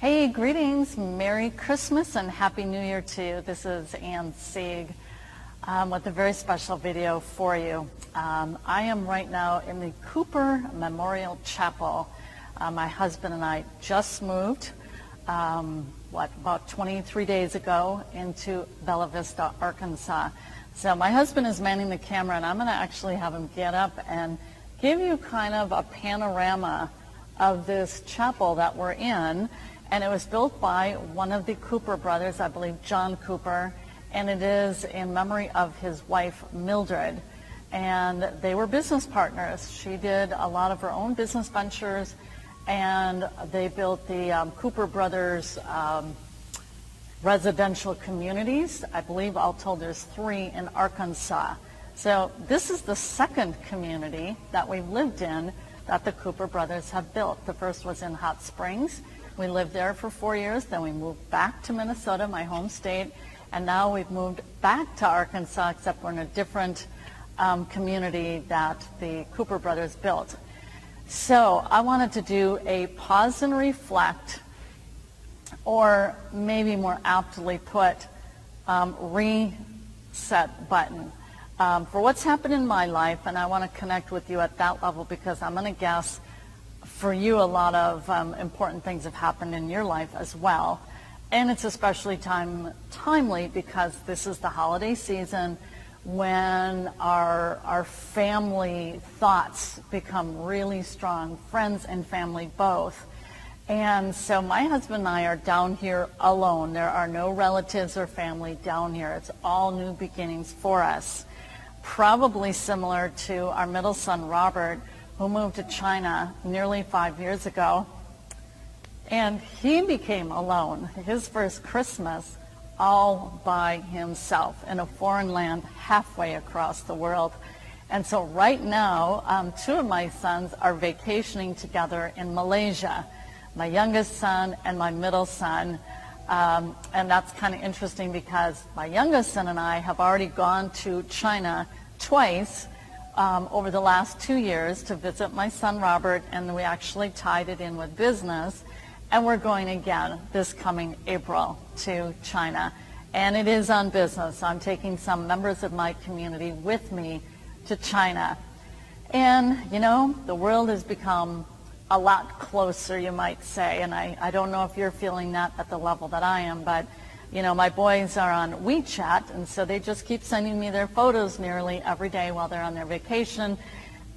Hey, greetings, Merry Christmas and Happy New Year to you. This is Sieg with a very special video for you. I am right now in the Cooper Memorial Chapel. My husband and I just moved, about 23 days ago into Bella Vista, Arkansas. So my husband is manning the camera, and I'm going to actually have him get up and give you kind of a panorama of this chapel that we're in. And it was built by one of the Cooper brothers, I believe John Cooper, and it is in memory of his wife Mildred. And they were business partners. She did a lot of her own business ventures, and they built the Cooper brothers residential communities. I believe all told there's 3 in Arkansas. So this is the second community that we've lived in that the Cooper brothers have built. The first was in Hot Springs. We lived there for 4 years, then we moved back to Minnesota, my home state, and now we've moved back to Arkansas, except we're in a different community that the Cooper brothers built. So I wanted to do a pause and reflect, or maybe more aptly put, reset button for what's happened in my life, and I want to connect with you at that level because I'm going to guess for you a lot of important things have happened in your life as well. And it's especially timely because this is the holiday season when our family thoughts become really strong, friends and family both. And so my husband and I are down here alone. There are no relatives or family down here. It's all new beginnings for us. Probably similar to our middle son, Robert, who moved to China nearly 5 years ago. And he became alone, his first Christmas, all by himself in a foreign land halfway across the world. And so right now, 2 of my sons are vacationing together in Malaysia, my youngest son and my middle son. And that's kind of interesting because my youngest son and I have already gone to China twice over the last 2 years to visit my son Robert, and we actually tied it in with business. And we're going again this coming April to China. And it is on business. I'm taking some members of my community with me to China. And, you know, the world has become a lot closer, you might say. And I don't know if you're feeling that at the level that I am, but, you know, my boys are on WeChat, and so they just keep sending me their photos nearly every day while they're on their vacation.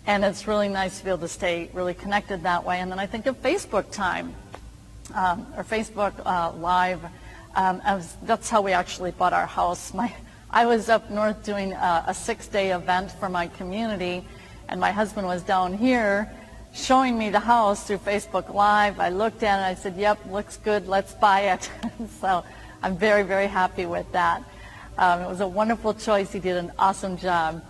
And it's really nice to be able to stay really connected that way. And then I think of Facebook time. Or Facebook Live. That's how we actually bought our house. I was up north doing a 6-day event for my community, and my husband was down here showing me the house through Facebook Live. I looked at it and I said, yep, looks good, let's buy it. So I'm very, very happy with that. It was a wonderful choice. He did an awesome job.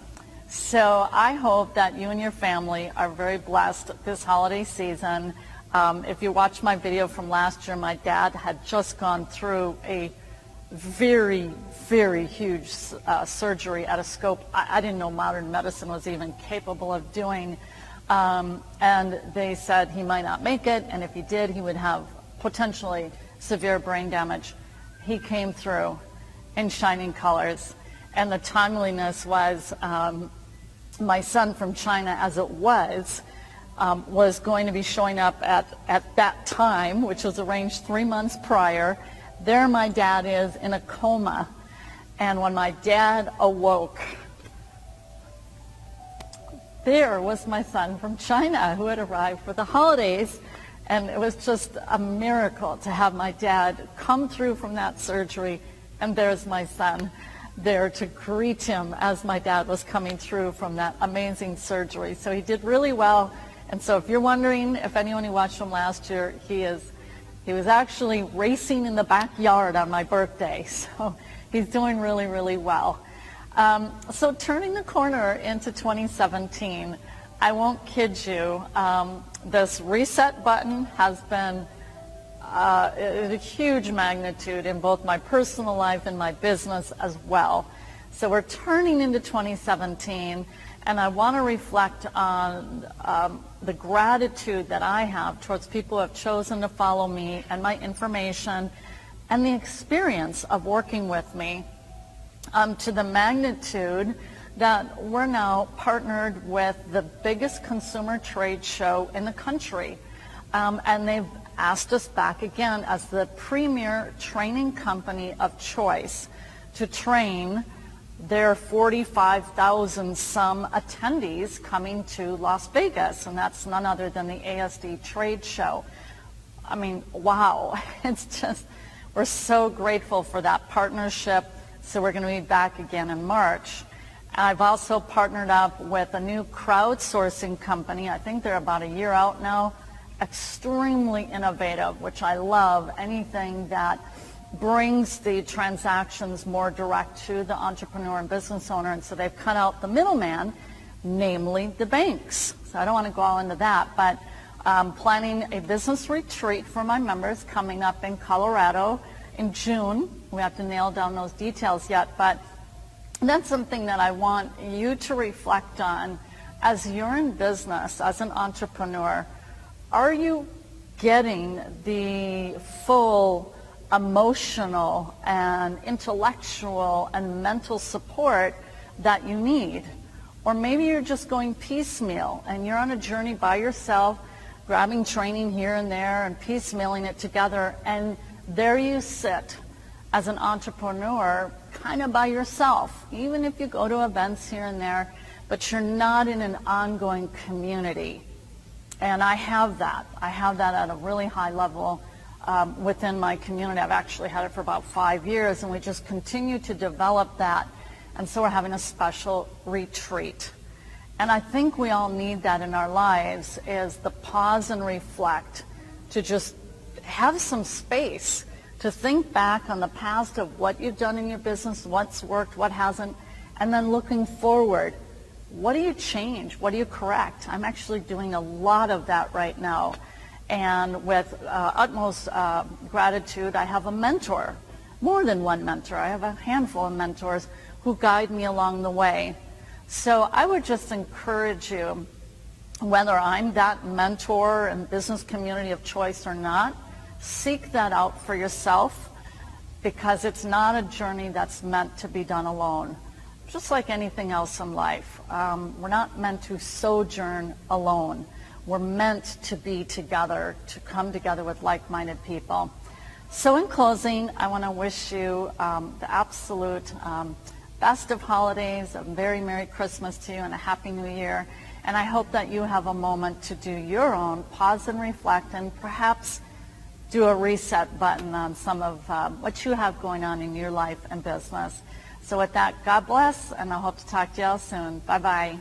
So I hope that you and your family are very blessed this holiday season. If you watch my video from last year, my dad had just gone through a very, very huge surgery at a scope I didn't know modern medicine was even capable of doing. And they said he might not make it, and if he did, he would have potentially severe brain damage. He came through in shining colors, and the timeliness was my son from China, as it was going to be showing up at that time, which was arranged 3 months prior. There my dad is in a coma. And when my dad awoke, there was my son from China who had arrived for the holidays. And it was just a miracle to have my dad come through from that surgery, and there's my son there to greet him as my dad was coming through from that amazing surgery. So he did really well. And so if you're wondering, if anyone who watched him last year, he was actually racing in the backyard on my birthday. So he's doing really, really well. So turning the corner into 2017, I won't kid you, this reset button has been a huge magnitude in both my personal life and my business as well. So we're turning into 2017. And I want to reflect on the gratitude that I have towards people who have chosen to follow me and my information and the experience of working with me, to the magnitude that we're now partnered with the biggest consumer trade show in the country. And they've asked us back again as the premier training company of choice to train their 45,000 some attendees coming to Las Vegas, and that's none other than the ASD trade show. I mean, wow, it's just, we're so grateful for that partnership. So we're going to be back again in March. I've also partnered up with a new crowdsourcing company. I think they're about a year out now. Extremely innovative, which I love. Anything that brings the transactions more direct to the entrepreneur and business owner. And so they've cut out the middleman, namely the banks. So I don't want to go all into that, but planning a business retreat for my members coming up in Colorado in June. We have to nail down those details yet, but that's something that I want you to reflect on as you're in business, as an entrepreneur. Are you getting the full emotional and intellectual and mental support that you need? Or maybe you're just going piecemeal and you're on a journey by yourself, grabbing training here and there and piecemealing it together, and there you sit as an entrepreneur kind of by yourself, even if you go to events here and there, but you're not in an ongoing community. And I have that. I have that at a really high level within my community. I've actually had it for about 5 years, and we just continue to develop that. And so we're having a special retreat. And I think we all need that in our lives, is the pause and reflect, to just have some space to think back on the past of what you've done in your business, what's worked, what hasn't, and then looking forward. What do you change? What do you correct? I'm actually doing a lot of that right now. And with utmost gratitude, I have a mentor, more than one mentor. I have a handful of mentors who guide me along the way. So I would just encourage you, whether I'm that mentor and business community of choice or not, seek that out for yourself, because it's not a journey that's meant to be done alone. Just like anything else in life, we're not meant to sojourn alone. We're meant to be together, to come together with like-minded people. So in closing, I want to wish you the absolute best of holidays, a very Merry Christmas to you, and a Happy New Year. And I hope that you have a moment to do your own pause and reflect, and perhaps do a reset button on some of what you have going on in your life and business. So with that, God bless, and I hope to talk to you all soon. Bye-bye.